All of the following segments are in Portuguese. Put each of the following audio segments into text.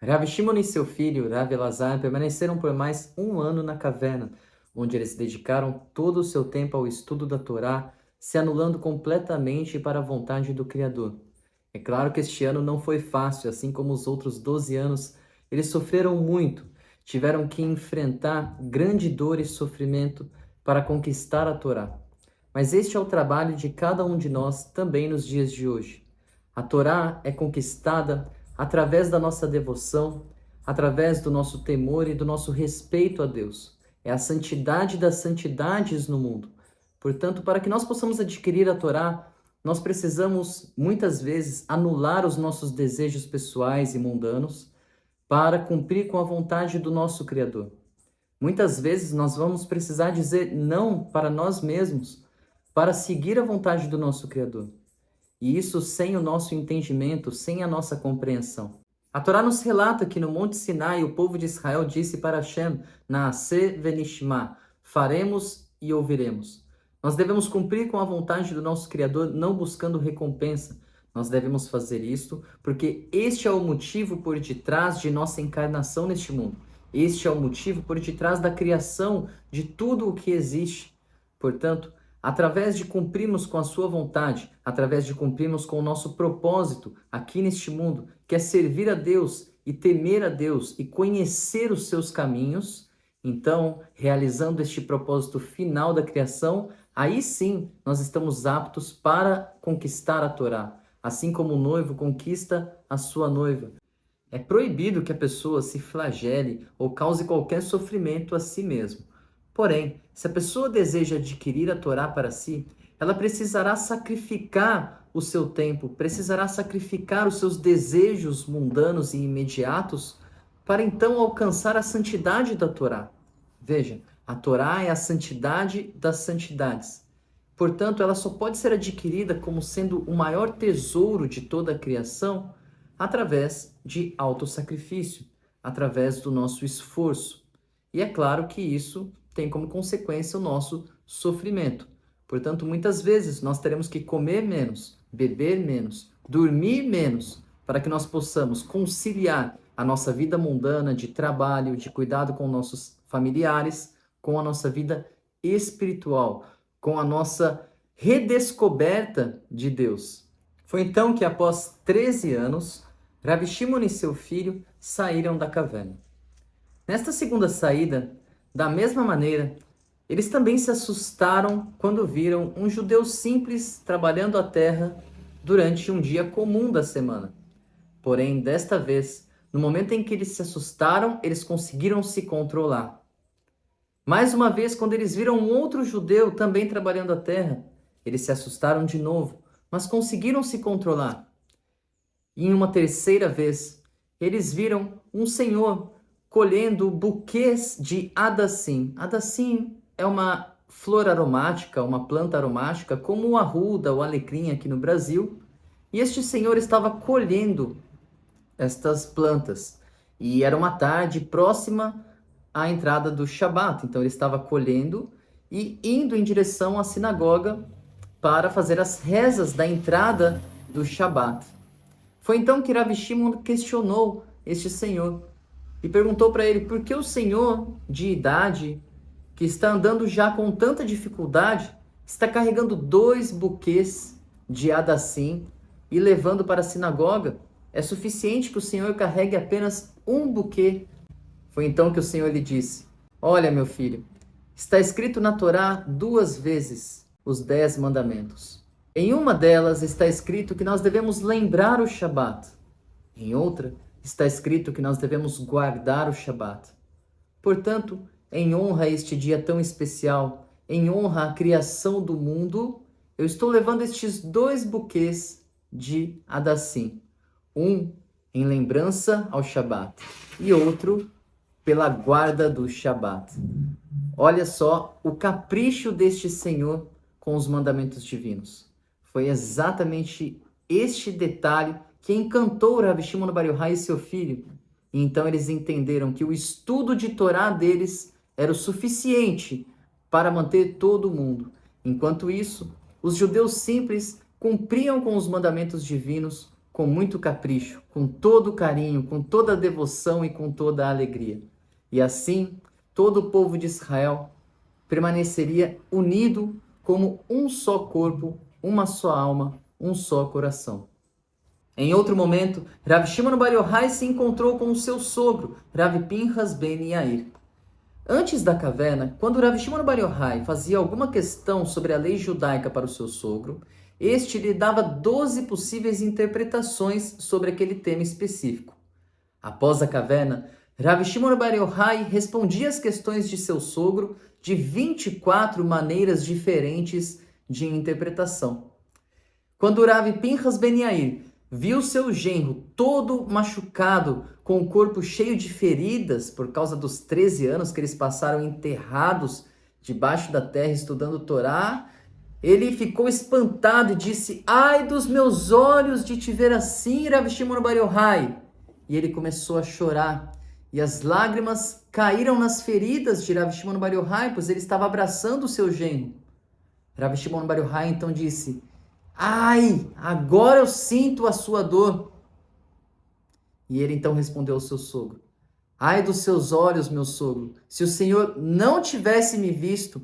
Rav Shimon e seu filho, Rav Elazar, permaneceram por mais um ano na caverna, onde eles dedicaram todo o seu tempo ao estudo da Torá, se anulando completamente para a vontade do Criador. É claro que este ano não foi fácil, assim como os outros 12 anos, eles sofreram muito, tiveram que enfrentar grande dor e sofrimento para conquistar a Torá. Mas este é o trabalho de cada um de nós também nos dias de hoje. A Torá é conquistada através da nossa devoção, através do nosso temor e do nosso respeito a Deus. É a santidade das santidades no mundo. Portanto, para que nós possamos adquirir a Torá, nós precisamos muitas vezes anular os nossos desejos pessoais e mundanos para cumprir com a vontade do nosso Criador. Muitas vezes nós vamos precisar dizer não para nós mesmos para seguir a vontade do nosso Criador. E isso sem o nosso entendimento, sem a nossa compreensão. A Torá nos relata que no Monte Sinai o povo de Israel disse para Hashem, Naaseh venishma, faremos e ouviremos. Nós devemos cumprir com a vontade do nosso Criador, não buscando recompensa. Nós devemos fazer isto porque este é o motivo por detrás de nossa encarnação neste mundo. Este é o motivo por detrás da criação de tudo o que existe. Portanto, através de cumprirmos com a sua vontade, através de cumprirmos com o nosso propósito aqui neste mundo, que é servir a Deus e temer a Deus e conhecer os seus caminhos, então, realizando este propósito final da criação, aí sim nós estamos aptos para conquistar a Torá, assim como o noivo conquista a sua noiva. É proibido que a pessoa se flagele ou cause qualquer sofrimento a si mesmo. Porém, se a pessoa deseja adquirir a Torá para si, ela precisará sacrificar o seu tempo, precisará sacrificar os seus desejos mundanos e imediatos para então alcançar a santidade da Torá. Veja, a Torá é a santidade das santidades. Portanto, ela só pode ser adquirida como sendo o maior tesouro de toda a criação através de autossacrifício, através do nosso esforço. E é claro que isso tem como consequência o nosso sofrimento. Portanto, muitas vezes nós teremos que comer menos, beber menos, dormir menos, para que nós possamos conciliar a nossa vida mundana de trabalho, de cuidado com nossos familiares, com a nossa vida espiritual, com a nossa redescoberta de Deus. Foi então que, após 13 anos, Rav Shimon e seu filho saíram da caverna. Nesta segunda saída, da mesma maneira, eles também se assustaram quando viram um judeu simples trabalhando a terra durante um dia comum da semana. Porém, desta vez, no momento em que eles se assustaram, eles conseguiram se controlar. Mais uma vez, quando eles viram um outro judeu também trabalhando a terra, eles se assustaram de novo, mas conseguiram se controlar. E em uma terceira vez, eles viram um senhor colhendo buquês de adassim. Adassim é uma flor aromática, uma planta aromática, como o arruda, o alecrim aqui no Brasil. E este senhor estava colhendo estas plantas. E era uma tarde próxima à entrada do Shabat. Então ele estava colhendo e indo em direção à sinagoga para fazer as rezas da entrada do Shabat. Foi então que Rav Shimon questionou este senhor e perguntou para ele por que o senhor de idade, que está andando já com tanta dificuldade, está carregando 2 buquês de adassim e levando para a sinagoga. É suficiente que o senhor carregue apenas um buquê. Foi então que o senhor lhe disse: olha, meu filho, está escrito na Torá 2 vezes os 10 mandamentos. Em uma delas está escrito que nós devemos lembrar o Shabat. Em outra está escrito que nós devemos guardar o Shabat. Portanto, em honra a este dia tão especial, em honra à criação do mundo, eu estou levando estes 2 buquês de adassim. Um em lembrança ao Shabat e outro pela guarda do Shabat. Olha só o capricho deste Senhor com os mandamentos divinos. Foi exatamente este detalhe que encantou Rav Shimon Bar Yochai e seu filho. E então eles entenderam que o estudo de Torá deles era o suficiente para manter todo mundo. Enquanto isso, os judeus simples cumpriam com os mandamentos divinos com muito capricho, com todo carinho, com toda a devoção e com toda a alegria. E assim, todo o povo de Israel permaneceria unido como um só corpo, uma só alma, um só coração. Em outro momento, Rav Shimon Bar Yochai se encontrou com o seu sogro, Rav Pinchas ben Yair. Antes da caverna, quando Rav Shimon Bar Yochai fazia alguma questão sobre a lei judaica para o seu sogro, este lhe dava 12 possíveis interpretações sobre aquele tema específico. Após a caverna, Rav Shimon Bar Yochai respondia às questões de seu sogro de 24 maneiras diferentes de interpretação. Quando Rav Pinchas ben Yair viu seu genro todo machucado, com o corpo cheio de feridas por causa dos 13 anos que eles passaram enterrados debaixo da terra estudando Torá, ele ficou espantado e disse: "Ai dos meus olhos de te ver assim, Rav Shimon Bar Yochai!" E ele começou a chorar, e as lágrimas caíram nas feridas de Rav Shimon Bar Yochai, pois ele estava abraçando o seu genro. Rav Shimon Bar Yochai então disse: "Ai, agora eu sinto a sua dor." E ele então respondeu ao seu sogro: "Ai dos seus olhos, meu sogro, se o Senhor não tivesse me visto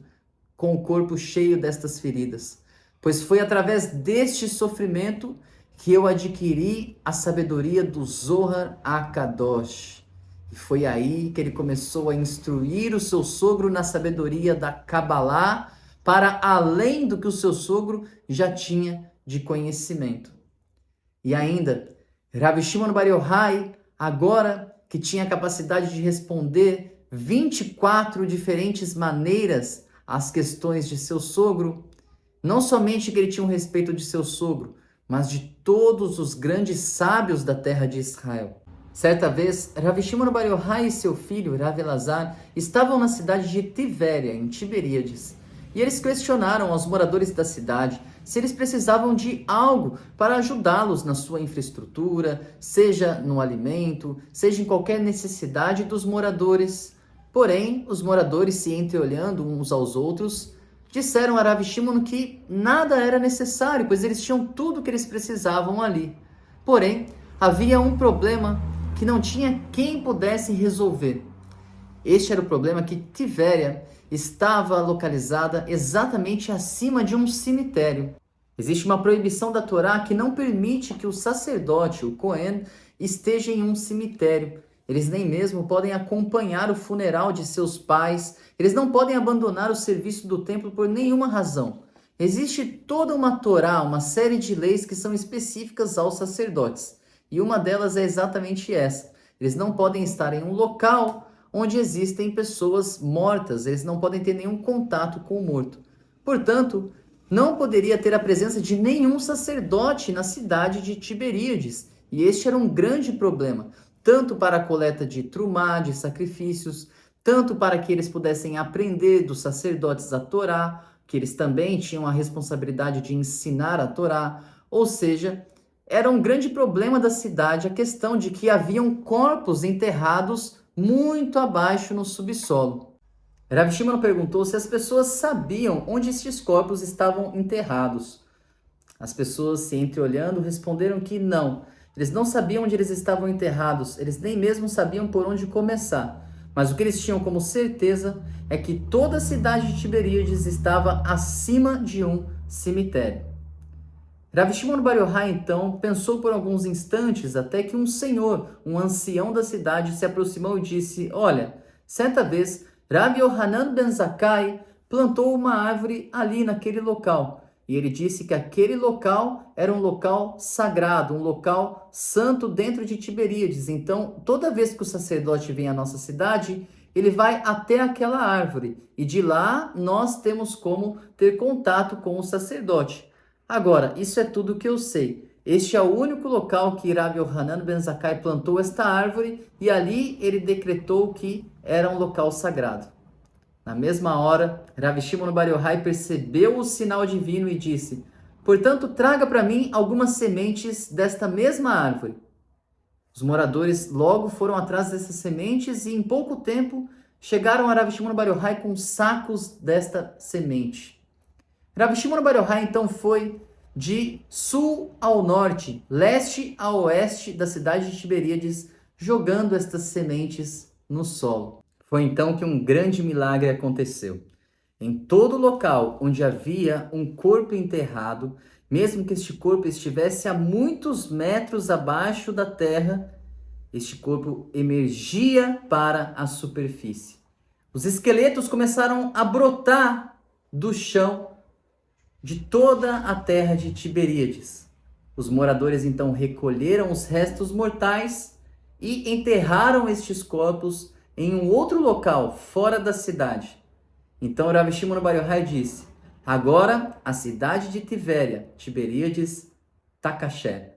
com o corpo cheio destas feridas, pois foi através deste sofrimento que eu adquiri a sabedoria do Zohar HaKadosh." E foi aí que ele começou a instruir o seu sogro na sabedoria da Kabbalah, para além do que o seu sogro já tinha de conhecimento. E ainda, Rav Shimon Bar Yochai, agora que tinha a capacidade de responder 24 diferentes maneiras às questões de seu sogro, não somente que ele tinha um respeito de seu sogro, mas de todos os grandes sábios da terra de Israel. Certa vez, Rav Shimon Bar Yochai e seu filho, Rav Elazar, estavam na cidade de Tivéria, em Tiberíades, e eles questionaram aos moradores da cidade se eles precisavam de algo para ajudá-los na sua infraestrutura, seja no alimento, seja em qualquer necessidade dos moradores. Porém, os moradores, se entreolhando uns aos outros, disseram a Rav Shimon que nada era necessário, pois eles tinham tudo o que eles precisavam ali. Porém, havia um problema que não tinha quem pudesse resolver. Este era o problema que Tivéria estava localizada exatamente acima de um cemitério. Existe uma proibição da Torá que não permite que o sacerdote, o Cohen, esteja em um cemitério. Eles nem mesmo podem acompanhar o funeral de seus pais. Eles não podem abandonar o serviço do templo por nenhuma razão. Existe toda uma Torá, uma série de leis que são específicas aos sacerdotes. E uma delas é exatamente essa. Eles não podem estar em um local onde existem pessoas mortas, eles não podem ter nenhum contato com o morto. Portanto, não poderia ter a presença de nenhum sacerdote na cidade de Tiberíades. E este era um grande problema, tanto para a coleta de trumá, de sacrifícios, tanto para que eles pudessem aprender dos sacerdotes a Torá, que eles também tinham a responsabilidade de ensinar a Torá. Ou seja, era um grande problema da cidade a questão de que haviam corpos enterrados muito abaixo no subsolo. Rav Shimon perguntou se as pessoas sabiam onde estes corpos estavam enterrados. As pessoas, se entreolhando, responderam que não. Eles não sabiam onde eles estavam enterrados, eles nem mesmo sabiam por onde começar. Mas o que eles tinham como certeza é que toda a cidade de Tiberíades estava acima de um cemitério. Rav Shimon Bar Yochai, então, pensou por alguns instantes até que um senhor, um ancião da cidade, se aproximou e disse: "Olha, certa vez, Rav Yohanan ben Zakkai plantou uma árvore ali naquele local. E ele disse que aquele local era um local sagrado, um local santo dentro de Tiberíades. Então, toda vez que o sacerdote vem à nossa cidade, ele vai até aquela árvore. E de lá, nós temos como ter contato com o sacerdote. Agora, isso é tudo que eu sei. Este é o único local que Rav Yohanan ben Zakkai plantou esta árvore e ali ele decretou que era um local sagrado." Na mesma hora, Rav Shimon Bar Yochai percebeu o sinal divino e disse: "Portanto, traga para mim algumas sementes desta mesma árvore." Os moradores logo foram atrás dessas sementes e em pouco tempo chegaram a Rav Shimon Bar Yochai com sacos desta semente. Rav Shimon Bar Yochai então foi de sul ao norte, leste a oeste da cidade de Tiberíades, jogando estas sementes no solo. Foi então que um grande milagre aconteceu. Em todo local onde havia um corpo enterrado, mesmo que este corpo estivesse a muitos metros abaixo da terra, este corpo emergia para a superfície. Os esqueletos começaram a brotar do chão de toda a terra de Tiberíades. Os moradores então recolheram os restos mortais e enterraram estes corpos em um outro local, fora da cidade. Então Rav Shimon Bar Yochai disse: agora a cidade de Tiberíades está kasher.